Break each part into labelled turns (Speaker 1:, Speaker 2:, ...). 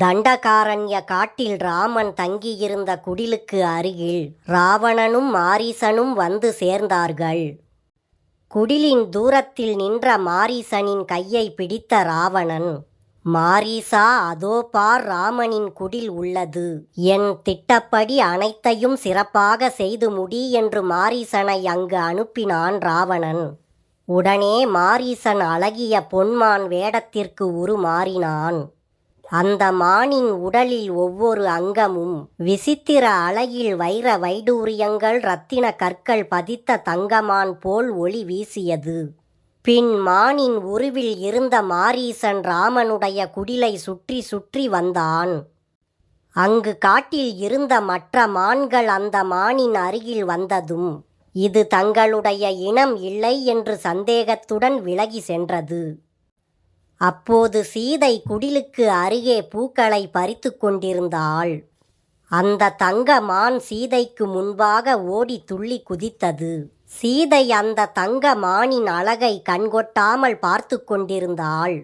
Speaker 1: தண்டகாரண்ய காட்டில் ராமன் தங்கியிருந்த குடிலுக்கு அருகில் ராவணனும் மாரீசனும் வந்து சேர்ந்தார்கள். குடிலின் தூரத்தில் நின்ற மாரீசனின் கையை பிடித்த ராவணன், "மாரீசா, அதோ பார், ராமனின் குடில் உள்ளது. என் திட்டப்படி அனைத்தையும் சிறப்பாக செய்து முடி" என்று மாரீசனை அங்கு அனுப்பினான் ராவணன். உடனே மாரீசன் அழகிய பொன்மான் வேடத்திற்கு உருமாறினான். அந்த மானின் உடலில் ஒவ்வொரு அங்கமும் விசித்திர அழகில் வைர வைடூரியங்கள் இரத்தின கற்கள் பதித்த தங்கமான் போல் ஒளி வீசியது. பின் மானின் உருவில் இருந்த மாரீசன் ராமனுடைய குடிலை சுற்றி சுற்றி வந்தான். அங்கு காட்டில் இருந்த மற்ற மான்கள் அந்த மானின் அருகில் வந்ததும் இது தங்களுடைய இனம் இல்லை என்று சந்தேகத்துடன் விலகி சென்றது. அப்போது சீதை குடிலுக்கு அருகே பூக்களை பறித்து கொண்டிருந்தாள். அந்த தங்க மான் சீதைக்கு முன்பாக ஓடி துள்ளி குதித்தது. சீதை அந்த தங்க மானின் அழகை கண்கொட்டாமல் பார்த்து கொண்டிருந்தாள்.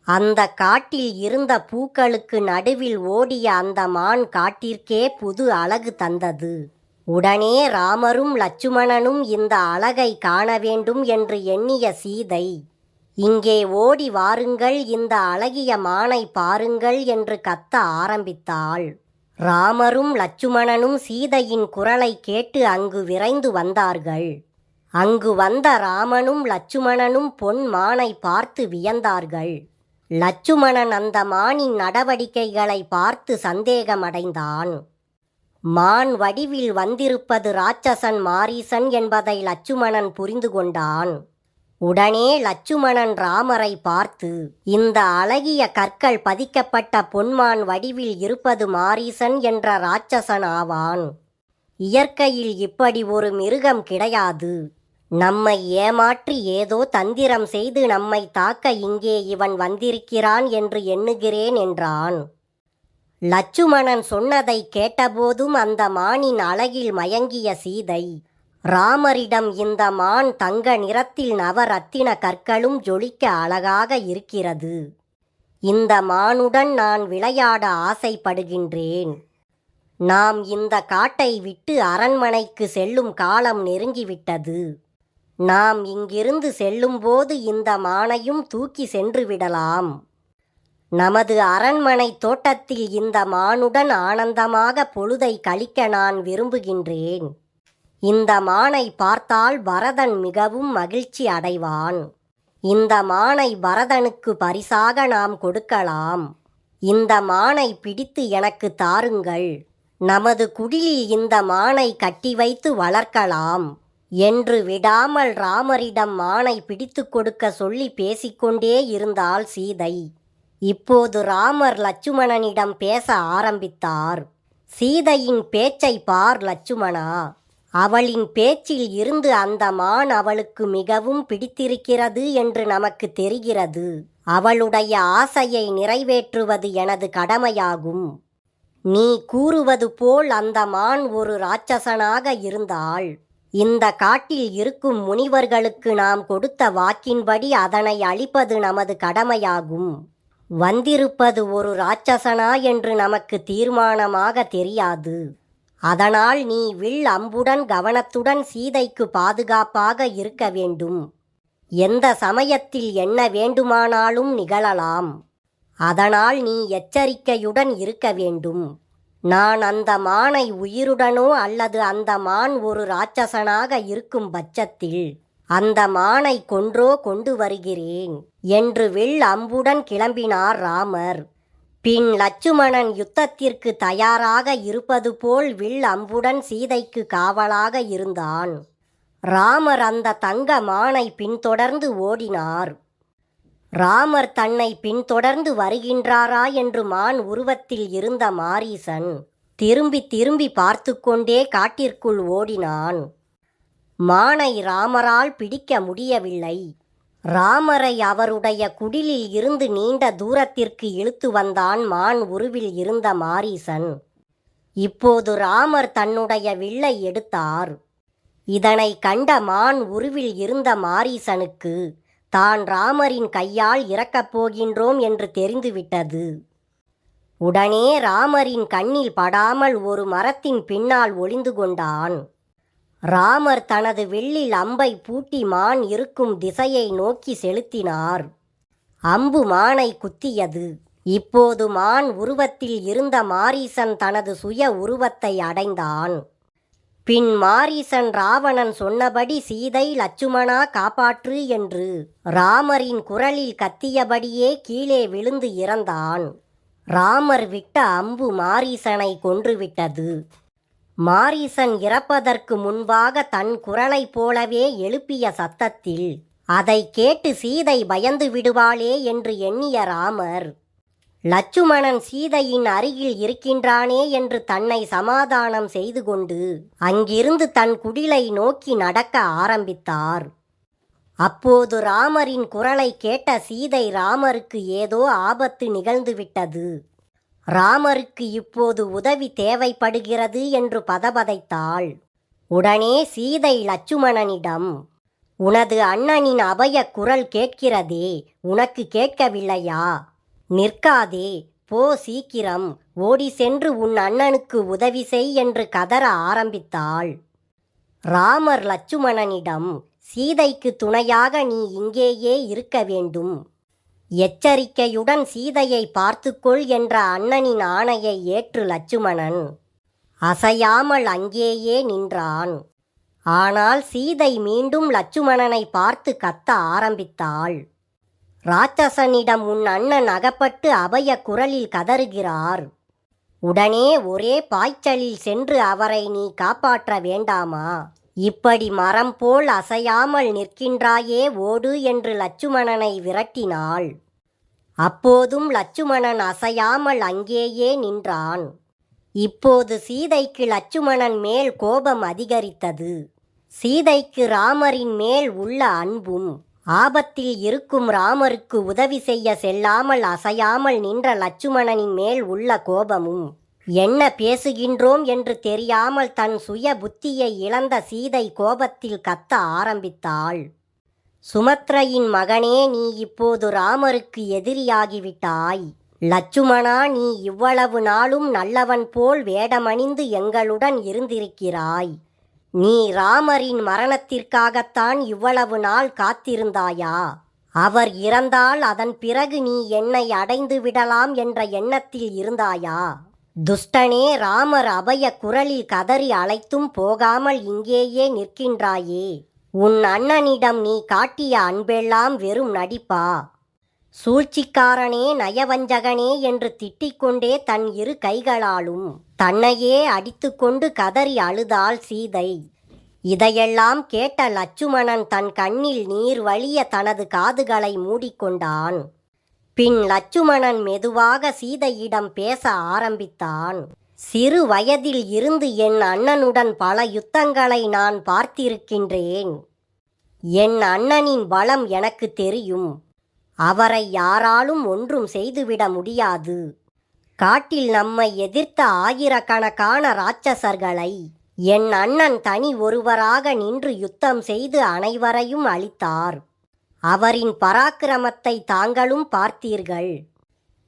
Speaker 1: அந்த காட்டில் இருந்த பூக்களுக்கு நடுவில் ஓடிய அந்த மான் காட்டிற்கே புது அழகு தந்தது. உடனே ராமரும் லட்சுமணனும் இந்த அழகை காண வேண்டும் என்று எண்ணிய சீதை, "இங்கே ஓடி வாருங்கள், இந்த அழகிய மானை பாருங்கள்" என்று கத்த ஆரம்பித்தாள். ராமரும் லட்சுமணனும் சீதையின் குரலை கேட்டு அங்கு விரைந்து வந்தார்கள். அங்கு வந்த ராமனும் லட்சுமணனும் பொன் மானை பார்த்து வியந்தார்கள். லட்சுமணன் அந்த மானின் நடவடிக்கைகளை பார்த்து சந்தேகமடைந்தான். மான் வடிவில் வந்திருப்பது ராட்சசன் மாரீசன் என்பதை லட்சுமணன் புரிந்து கொண்டான். உடனே லட்சுமணன் ராமரை பார்த்து, "இந்த அழகிய கற்கள் பதிக்கப்பட்ட பொன்மான் வடிவில் இருப்பது மாரீசன் என்ற ராட்சசன் ஆவான். இயற்கையில் இப்படி ஒரு மிருகம் கிடையாது. நம்மை ஏமாற்றி ஏதோ தந்திரம் செய்து நம்மை தாக்க இங்கே இவன் வந்திருக்கிறான் என்று எண்ணுகிறேன்" என்றான். லட்சுமணன் சொன்னதை கேட்டபோதும் அந்த மானின் அழகில் மயங்கிய சீதை, ராமரிடம், "இந்த மான் தங்க நிறத்தில் நவரத்தின கற்களும் ஜொலிக்க அழகாக இருக்கிறது. இந்த மானுடன் நான் விளையாட ஆசைப்படுகின்றேன். நாம் இந்த காட்டை விட்டு அரண்மனைக்கு செல்லும் காலம் நெருங்கிவிட்டது. நாம் இங்கிருந்து செல்லும்போது இந்த மானையும் தூக்கி சென்று விடலாம். நமது அரண்மனை தோட்டத்தில் இந்த மானுடன் ஆனந்தமாக பொழுதை கழிக்க நான் விரும்புகின்றேன். இந்த மானை பார்த்தால் பரதன் மிகவும் மகிழ்ச்சி அடைவான். இந்த மானை பரதனுக்கு பரிசாக நாம் கொடுக்கலாம். இந்த மானை பிடித்து எனக்கு தாருங்கள். நமது குடிலில் இந்த மானை கட்டி வைத்து வளர்க்கலாம்" என்று விடாமல் ராமரிடம் மானை பிடித்து கொடுக்க சொல்லி பேசிக்கொண்டே இருந்தாள் சீதை. இப்போது ராமர் லட்சுமணனிடம் பேச ஆரம்பித்தார். "சீதையின் பேச்சை பார் லட்சுமணா. அவளின் பேச்சில் இருந்து அந்த மான் அவளுக்கு மிகவும் பிடித்திருக்கிறது என்று நமக்கு தெரிகிறது. அவளுடைய ஆசையை நிறைவேற்றுவது எனது கடமையாகும். நீ கூறுவது போல் அந்த மான் ஒரு ராட்சசனாக இருந்தால் இந்த காட்டில் இருக்கும் முனிவர்களுக்கு நாம் கொடுத்த வாக்கின்படி அதனை அழிப்பது நமது கடமையாகும். வந்திருப்பது ஒரு ராட்சசனா என்று நமக்கு தீர்மானமாக தெரியாது. அதனால் நீ வில் அம்புடன் கவனத்துடன் சீதைக்கு பாதுகாப்பாக இருக்க வேண்டும். எந்த சமயத்தில் என்ன வேண்டுமானாலும் நிகழலாம். அதனால் நீ எச்சரிக்கையுடன் இருக்க வேண்டும். நான் அந்த மானை உயிருடனோ அல்லது அந்த மான் ஒரு ராட்சசனாக இருக்கும் பட்சத்தில் அந்த மானை கொன்றோ கொண்டு வருகிறேன்" என்று வில் அம்புடன் கிளம்பினார் ராமர். பின் லட்சுமணன் யுத்தத்திற்கு தயாராக இருப்பது போல் வில் அம்புடன் சீதைக்கு காவலாக இருந்தான். ராமர் அந்த தங்க மானை பின்தொடர்ந்து ஓடினார். ராமர் தன்னை பின்தொடர்ந்து வருகின்றாரா என்று மான் உருவத்தில் இருந்த மாரீசன் திரும்பி திரும்பி பார்த்து கொண்டே காட்டிற்குள் ஓடினான். மானை ராமரால் பிடிக்க முடியவில்லை. ராமரை அவருடைய குடிலில் இருந்து நீண்ட தூரத்திற்கு இழுத்து வந்தான் மான் உருவில் இருந்த மாரீசன். இப்போது ராமர் தன்னுடைய வில்லை எடுத்தார். இதனை கண்ட மான் உருவில் இருந்த மாரீசனுக்கு தான் ராமரின் கையால் இறக்கப் போகின்றோம் என்று தெரிந்துவிட்டது. உடனே ராமரின் கண்ணில் படாமல் ஒரு மரத்தின் பின்னால் ஒளிந்து கொண்டான். ராமர் தனது வில்லில் அம்பை பூட்டி மான் இருக்கும் திசையை நோக்கி செலுத்தினார். அம்பு மானை குத்தியது. இப்போது மான் உருவத்தில் இருந்த மாரீசன் தனது சுய உருவத்தை அடைந்தான். பின் மாரீசன் ராவணன் சொன்னபடி சீதை லட்சுமணா காப்பாற்று என்று ராமரின் குரலில் கத்தியபடியே கீழே விழுந்து இறந்தான். ராமர் விட்ட அம்பு மாரீசனை கொன்றுவிட்டது. மாரீசன் இறப்பதற்கு முன்பாக தன் குரலைப் போலவே எழுப்பிய சத்தத்தில் அதை கேட்டு சீதை பயந்து விடுவாளே என்று எண்ணிய ராமர், லட்சுமணன் சீதையின் அருகில் இருக்கின்றானே என்று தன்னை சமாதானம் செய்து கொண்டு அங்கிருந்து தன் குடிலை நோக்கி நடக்க ஆரம்பித்தார். அப்போது ராமரின் குரலை கேட்ட சீதை ராமருக்கு ஏதோ ஆபத்து நிகழ்ந்துவிட்டது, ராமருக்கு இப்போது உதவி தேவைப்படுகிறது என்று பதபதைத்தாள். உடனே சீதை லட்சுமணனிடம், உனது அண்ணனின் அபய குரல் கேட்கிறதே, உனக்கு கேட்கவில்லையா? நிற்காதே, போ, சீக்கிரம் ஓடி சென்று உன் அண்ணனுக்கு உதவி செய் என்று கதற ஆரம்பித்தாள். ராமர் லட்சுமணனிடம், சீதைக்கு துணையாக நீ இங்கேயே இருக்க வேண்டும். எச்சரிக்கையுடன் சீதையை பார்த்துக்கொள் என்ற அண்ணனின் ஆணையை ஏற்று லட்சுமணன் அசையாமல் அங்கேயே நின்றான். ஆனால் சீதை மீண்டும் லட்சுமணனை பார்த்து கத்த ஆரம்பித்தாள். ராட்சசனிடம் உன் அண்ணன் அகப்பட்டு அபய குரலில் கதறுகிறார். உடனே ஒரே பாய்ச்சலில் சென்று அவரை நீ காப்பாற்ற வேண்டாமா? இப்படி மரம் போல் அசையாமல் நிற்கின்றாயே, ஓடு என்று லட்சுமணனை விரட்டினாள். அப்போதும் லட்சுமணன் அசையாமல் அங்கேயே நின்றான். இப்போது சீதைக்கு லட்சுமணன் மேல் கோபம் அதிகரித்தது. சீதைக்கு ராமரின் மேல் உள்ள அன்பும் ஆபத்தில் இருக்கும் ராமருக்கு உதவி செய்ய செல்லாமல் அசையாமல் நின்ற லட்சுமணனின் மேல் உள்ள கோபமும், என்ன பேசுகின்றோம் என்று தெரியாமல் தன் சுய புத்தியை இழந்த சீதை கோபத்தில் கத்த ஆரம்பித்தாள். சுமத்ரையின் மகனே, நீ இப்போது ராமருக்கு எதிரியாகிவிட்டாய். லட்சுமணா, நீ இவ்வளவு நாளும் நல்லவன் போல் வேடமணிந்து எங்களுடன் இருந்திருக்கிறாய். நீ ராமரின் மரணத்திற்காகத்தான் இவ்வளவு நாள் காத்திருந்தாயா? அவர் இறந்தால் அதன் பிறகு நீ என்னை அடைந்து விடலாம் என்ற எண்ணத்தில் இருந்தாயா? துஷ்டனே, ராமர் அபய குரலில் கதறி அழைத்தும் போகாமல் இங்கேயே நிற்கின்றாயே. உன் அண்ணனிடம் நீ காட்டிய அன்பெல்லாம் வெறும் நடிப்பா? சூழ்ச்சிக்காரனே, நயவஞ்சகனே என்று திட்டிக்கொண்டே தன் இரு கைகளாலும் தன்னையே அடித்துக்கொண்டு கதறி அழுதாள் சீதை. இதையெல்லாம் கேட்ட லட்சுமணன் தன் கண்ணில் நீர் வழிய தனது காதுகளை மூடிக்கொண்டான். பின் லட்சுமணன் மெதுவாக சீதையிடம் பேச ஆரம்பித்தான். சிறு வயதில் இருந்து என் அண்ணனுடன் பல யுத்தங்களை நான் பார்த்திருக்கின்றேன். என் அண்ணனின் பலம் எனக்கு தெரியும். அவரை யாராலும் ஒன்றும் செய்துவிட முடியாது. காட்டில் நம்மை எதிர்த்த ஆயிரக்கணக்கான ராட்சசர்களை என் அண்ணன் தனி ஒருவராக நின்று யுத்தம் செய்து அனைவரையும் அழித்தார். அவரின் பராக்கிரமத்தை தாங்களும் பார்த்தீர்கள்.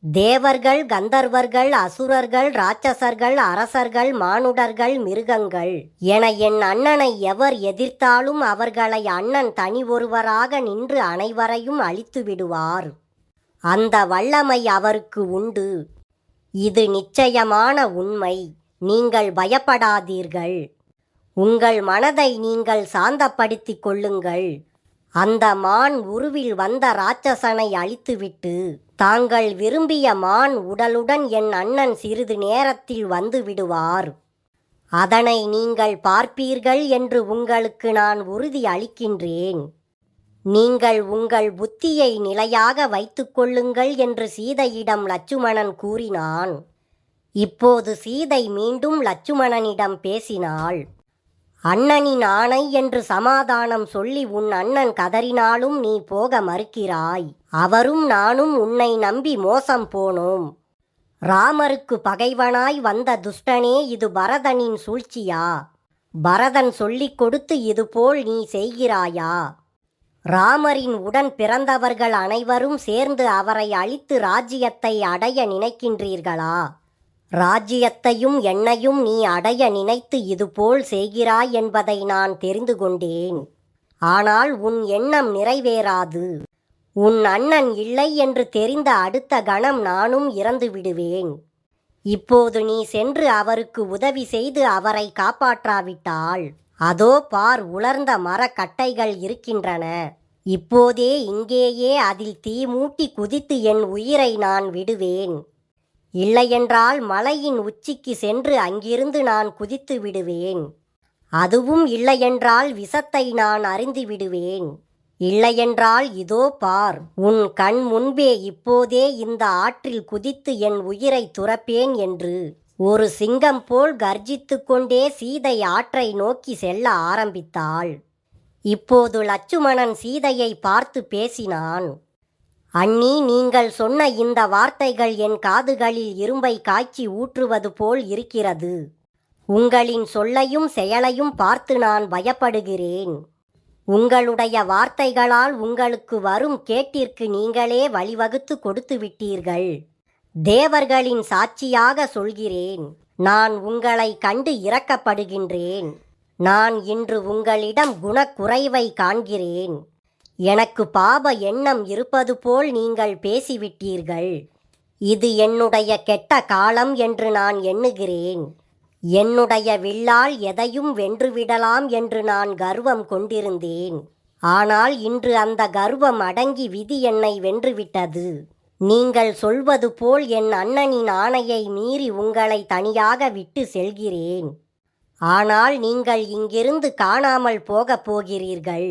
Speaker 1: தேவர்கள், கந்தர்வர்கள், அசுரர்கள், ராட்சசர்கள், அரசர்கள், மானுடர்கள், மிருகங்கள் என என் அண்ணனை எவர் எதிர்த்தாலும் அவர்களை அண்ணன் தனி ஒருவராக நின்று அனைவரையும் அழித்து விடுவார். அந்த வல்லமை அவருக்கு உண்டு. இது நிச்சயமான உண்மை. நீங்கள் பயப்படாதீர்கள். உங்கள் மனதை நீங்கள் சாந்தப்படுத்திக் கொள்ளுங்கள். அந்த மான் உருவில் வந்த ராட்சசனை அழித்துவிட்டு தாங்கள் விரும்பிய மான் உடலுடன் என் அண்ணன் சிறிது நேரத்தில் வந்து விடுவார். அதனை நீங்கள் பார்ப்பீர்கள் என்று உங்களுக்கு நான் உறுதி அளிக்கின்றேன். நீங்கள் உங்கள் புத்தியை நிலையாக வைத்துக் கொள்ளுங்கள் என்று சீதையிடம் லட்சுமணன் கூறினான். இப்போது சீதை மீண்டும் லட்சுமணனிடம் பேசினாள். அண்ணனின் ஆணை என்று சமாதானம் சொல்லி உன் அண்ணன் கதறினாலும் நீ போக மறுக்கிறாய். அவரும் நானும் உன்னை நம்பி மோசம் போனோம். ராமருக்கு பகைவனாய் வந்த துஷ்டனே, இது பரதனின் சூழ்ச்சியா? பரதன் சொல்லிக் கொடுத்து இதுபோல் நீ செய்கிறாயா? ராமரின் உடன் பிறந்தவர்கள் அனைவரும் சேர்ந்து அவரை அழித்து ராஜ்யத்தை அடைய நினைக்கின்றீர்களா? ராஜ்யத்தையும் என்னையும் நீ அடைய நினைத்து இதுபோல் செய்கிறாய் என்பதை நான் தெரிந்து கொண்டேன். ஆனால் உன் எண்ணம் நிறைவேறாது. உன் அண்ணன் இல்லை என்று தெரிந்த அடுத்த கணம் நானும் இறந்து விடுவேன். இப்போது நீ சென்று அவருக்கு உதவி செய்து அவரை காப்பாற்றாவிட்டால் அதோ பார், உலர்ந்த மரக்கட்டைகள் இருக்கின்றன. இப்போதே இங்கேயே அதில் தீ மூட்டி குதித்து என் உயிரை நான் விடுவேன். இல்லையென்றால் மலையின் உச்சிக்கு சென்று அங்கிருந்து நான் குதித்து விடுவேன். அதுவும் இல்லையென்றால் விஷத்தை நான் அருந்தி விடுவேன். இல்லையென்றால் இதோ பார், உன் கண் முன்பே இப்போதே இந்த ஆற்றில் குதித்து என் உயிரை துறப்பேன் என்று ஒரு சிங்கம் போல் கர்ஜித்து கொண்டே சீதை ஆற்றை நோக்கி செல்ல ஆரம்பித்தாள். இப்போது லட்சுமணன் சீதையை பார்த்து பேசினான். அண்ணி, நீங்கள் சொன்ன இந்த வார்த்தைகள் என் காதுகளில் இரும்பை காய்ச்சி ஊற்றுவது போல் இருக்கிறது. உங்களின் சொல்லையும் செயலையும் பார்த்து நான் பயப்படுகிறேன். உங்களுடைய வார்த்தைகளால் உங்களுக்கு வரும் கேட்டிற்கு நீங்களே வழிவகுத்து கொடுத்து விட்டீர்கள். தேவர்களின் சாட்சியாக சொல்கிறேன், நான் உங்களை கண்டு இரக்கப்படுகின்றேன். நான் இன்று உங்களிடம் குணக்குறைவை காண்கிறேன். எனக்கு பாப எண்ணம் இருப்பது போல் நீங்கள் பேசிவிட்டீர்கள். இது என்னுடைய கெட்ட காலம் என்று நான் எண்ணுகிறேன். என்னுடைய வில்லால் எதையும் வென்றுவிடலாம் என்று நான் கர்வம் கொண்டிருந்தேன். ஆனால் இன்று அந்த கர்வம் அடங்கி விதி என்னை வென்றுவிட்டது. நீங்கள் சொல்வது போல் என் அண்ணனின் ஆணையை மீறி உங்களை தனியாக விட்டு செல்கிறேன். ஆனால் நீங்கள் இங்கிருந்து காணாமல் போகப் போகிறீர்கள்.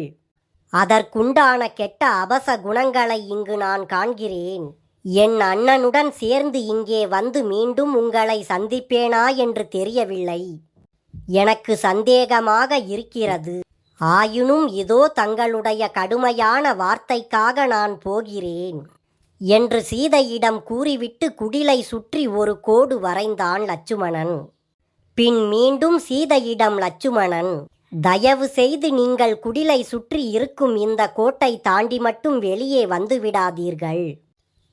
Speaker 1: அதற்குண்டான கெட்ட அபச குணங்களை இங்கு நான் காண்கிறேன். என் அண்ணனுடன் சேர்ந்து இங்கே வந்து மீண்டும் உங்களை சந்திப்பேனா என்று தெரியவில்லை. எனக்கு சந்தேகமாக இருக்கிறது. ஆயினும் இதோ தங்களுடைய கடுமையான வார்த்தைக்காக நான் போகிறேன் என்று சீதையிடம் கூறிவிட்டு குடிலை சுற்றி ஒரு கோடு வரைந்தான் லட்சுமணன். பின் மீண்டும் சீதையிடம் லட்சுமணன், தயவு செய்து நீங்கள் குடிலை சுற்றி இருக்கும் இந்த கோட்டை தாண்டி மட்டும் வெளியே வந்து விடாதீர்கள்.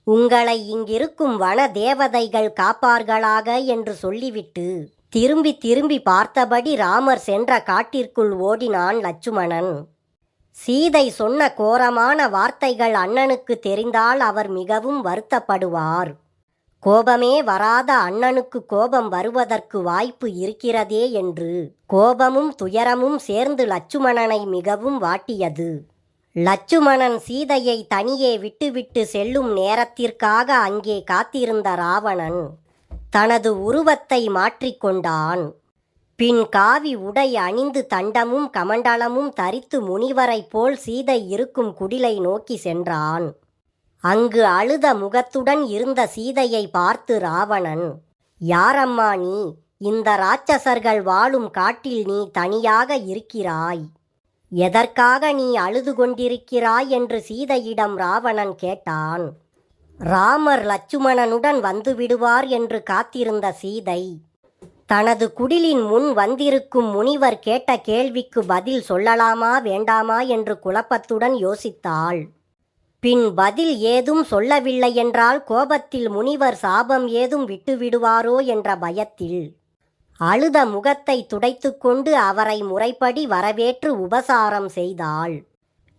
Speaker 1: உங்களை இங்கிருக்கும் வன தேவதைகள் காப்பார்களாக என்று சொல்லிவிட்டு திரும்பி திரும்பி பார்த்தபடி ராமர் சென்ற காட்டிற்குள் ஓடினான் லட்சுமணன். சீதை சொன்ன கோரமான வார்த்தைகள் அண்ணனுக்கு தெரிந்தால் அவர் மிகவும் வருத்தப்படுவார். கோபமே வராத அண்ணனுக்கு கோபம் வருவதற்கு வாய்ப்பு இருக்கிறதே என்று கோபமும் துயரமும் சேர்ந்து லட்சுமணனை மிகவும் வாட்டியது. லட்சுமணன் சீதையை தனியே விட்டுவிட்டு செல்லும் நேரத்திற்காக அங்கே காத்திருந்த ராவணன் தனது உருவத்தை மாற்றிக்கொண்டான். பின் காவி உடை அணிந்து தண்டமும் கமண்டலமும் தரித்து முனிவரைப் போல் சீதை இருக்கும் குடிலை நோக்கி சென்றான். அங்கு அழுத முகத்துடன் இருந்த சீதையை பார்த்து ராவணன், யாரம்மா நீ? இந்த ராட்சசர்கள் வாழும் காட்டில் நீ தனியாக இருக்கிறாய். எதற்காக நீ அழுது கொண்டிருக்கிறாய் என்று சீதையிடம் ராவணன் கேட்டான். ராமர் லட்சுமணனுடன் வந்துவிடுவார் என்று காத்திருந்த சீதை தனது குடிலின் முன் வந்திருக்கும் முனிவர் கேட்ட கேள்விக்கு பதில் சொல்லலாமா வேண்டாமா என்று குழப்பத்துடன் யோசித்தாள். பின் பதில் ஏதும் சொல்லவில்லை என்றால் கோபத்தில் முனிவர் சாபம் ஏதும் விட்டுவிடுவாரோ என்ற பயத்தில் அழுத முகத்தை துடைத்து கொண்டு அவரை முறைப்படி வரவேற்று உபசாரம் செய்தாள்.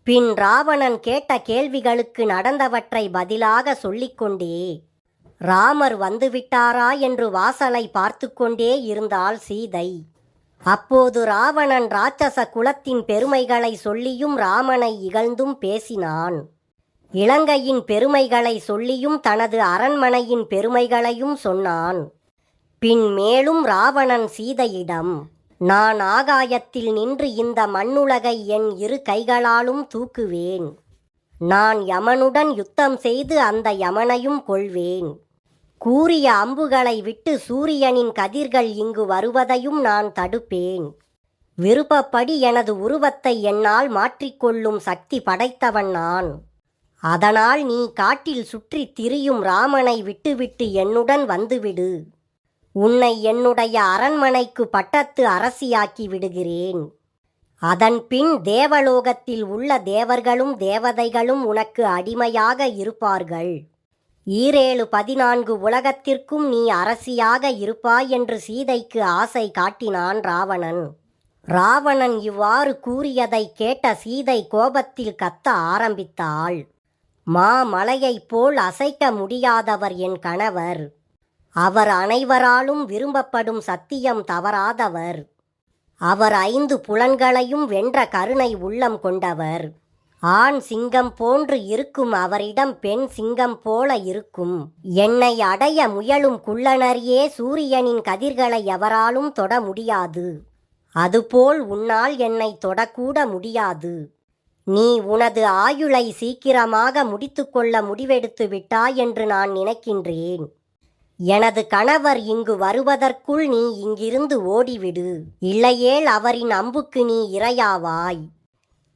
Speaker 1: பின் ராவணன் கேட்ட கேள்விகளுக்கு நடந்தவற்றை பதிலாக சொல்லிக்கொண்டே ராமர் வந்துவிட்டாரா என்று வாசலை பார்த்து கொண்டே இருந்தாள் சீதை. அப்போது ராவணன் ராட்சச குலத்தின் பெருமைகளை சொல்லியும் ராமனை இகழ்ந்தும் பேசினான். இலங்கையின் பெருமைகளை சொல்லியும் தனது அரண்மனையின் பெருமைகளையும் சொன்னான். பின் மேலும் ராவணன் சீதையிடம், நான் ஆகாயத்தில் நின்று இந்த மண்ணுலகை என் இரு கைகளாலும் தூக்குவேன். நான் யமனுடன் யுத்தம் செய்து அந்த யமனையும் கொல்வேன். கூறிய அம்புகளை விட்டு சூரியனின் கதிர்கள் இங்கு வருவதையும் நான் தடுப்பேன். விருப்பப்படி எனது உருவத்தை என்னால் மாற்றிக்கொள்ளும் சக்தி படைத்தவன் நான். அதனால் நீ காட்டில் சுற்றி திரியும் ராமனை விட்டுவிட்டு என்னுடன் வந்துவிடு. உன்னை என்னுடைய அரண்மனைக்கு பட்டத்து அரசியாக்கி விடுகிறேன். அதன்பின் தேவலோகத்தில் உள்ள தேவர்களும் தேவதைகளும் உனக்கு அடிமையாக இருப்பார்கள். 14 உலகத்திற்கும் நீ அரசியாக இருப்பாய் என்று சீதைக்கு ஆசை காட்டினான் ராவணன். ராவணன் இவ்வாறு கூறியதை கேட்ட சீதை கோபத்தில் கத்த ஆரம்பித்தாள். மாமலையைப் போல் அசைக்க முடியாதவர் என் கணவர். அவர் அனைவராலும் விரும்பப்படும் சத்தியம் தவறாதவர். அவர் 5 புலன்களையும் வென்ற கருணை உள்ளம் கொண்டவர். ஆண் சிங்கம் போன்று இருக்கும் அவரிடம் பெண் சிங்கம் போல இருக்கும். என்னை அடைய முயலும் குள்ளனரியே சூரியனின் கதிர்களை எவராலும் தொட முடியாது. அதுபோல் உன்னால் என்னை தொடக்கூட முடியாது. நீ உனது ஆயுளை சீக்கிரமாக முடித்துக்கொள்ள முடிவெடுத்து விட்டாய் என்று நான் நினைக்கின்றேன். எனது கணவர் இங்கு வருவதற்குள் நீ இங்கிருந்து ஓடிவிடு. இல்லையேல் அவரின் அம்புக்கு நீ இரையாவாய்.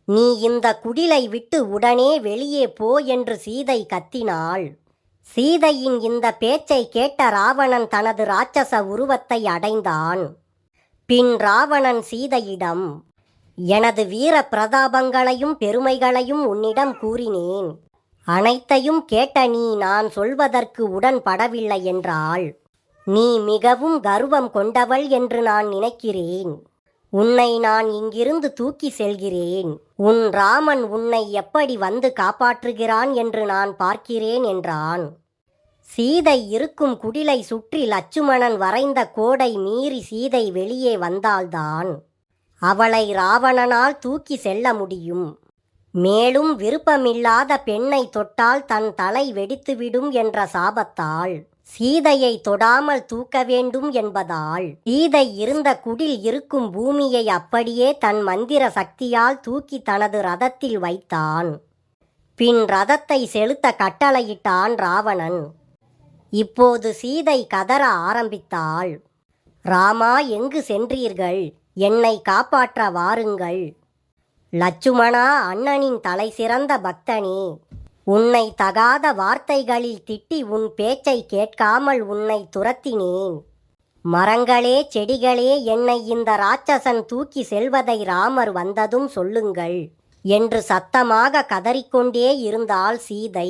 Speaker 1: நீ இந்த குடிலை விட்டு உடனே வெளியே போ என்று சீதை கத்தினாள். சீதையின் இந்த பேச்சை கேட்ட ராவணன் தனது ராட்சச உருவத்தை அடைந்தான். பின் ராவணன் சீதையிடம், எனது வீர பிரதாபங்களையும் பெருமைகளையும் உன்னிடம் கூறினேன். அனைத்தையும் கேட்ட நீ நான் சொல்வதற்கு உடன்படவில்லை என்றாள். நீ மிகவும் கர்வம் கொண்டவள் என்று நான் நினைக்கிறேன். உன்னை நான் இங்கிருந்து தூக்கி செல்கிறேன். உன் ராமன் உன்னை எப்படி வந்து காப்பாற்றுகிறான் என்று நான் பார்க்கிறேன் என்றான். சீதை இருக்கும் குடிலை சுற்றி லட்சுமணன் வரைந்த கோடை மீறி சீதை வெளியே வந்தால்தான் அவளை ராவணனால் தூக்கி செல்ல முடியும். மேலும் விருப்பமில்லாத பெண்ணை தொட்டால் தன் தலை வெடித்துவிடும் என்ற சாபத்தால் சீதையை தொடாமல் தூக்க வேண்டும் என்பதால் சீதை இருந்த குடில் இருக்கும் பூமியை அப்படியே தன் மந்திர சக்தியால் தூக்கி தனது ரதத்தில் வைத்தான். பின் ரதத்தை செலுத்த கட்டளையிட்டான் ராவணன். இப்போது சீதை கதற ஆரம்பித்தாள். ராமா, எங்கு சென்றீர்கள்? என்னை காப்பாற்ற வாருங்கள். லட்சுமணா, அண்ணனின் தலை சிறந்த பக்தனே, உன்னை தகாத வார்த்தைகளில் திட்டி உன் பேச்சை கேட்காமல் உன்னை துரத்தினேன். மரங்களே செடிகளே, என்னை இந்த ராட்சசன் தூக்கி செல்வதை ராமர் வந்ததும் சொல்லுங்கள் என்று சத்தமாக கதறிக்கொண்டே இருந்தாள் சீதை.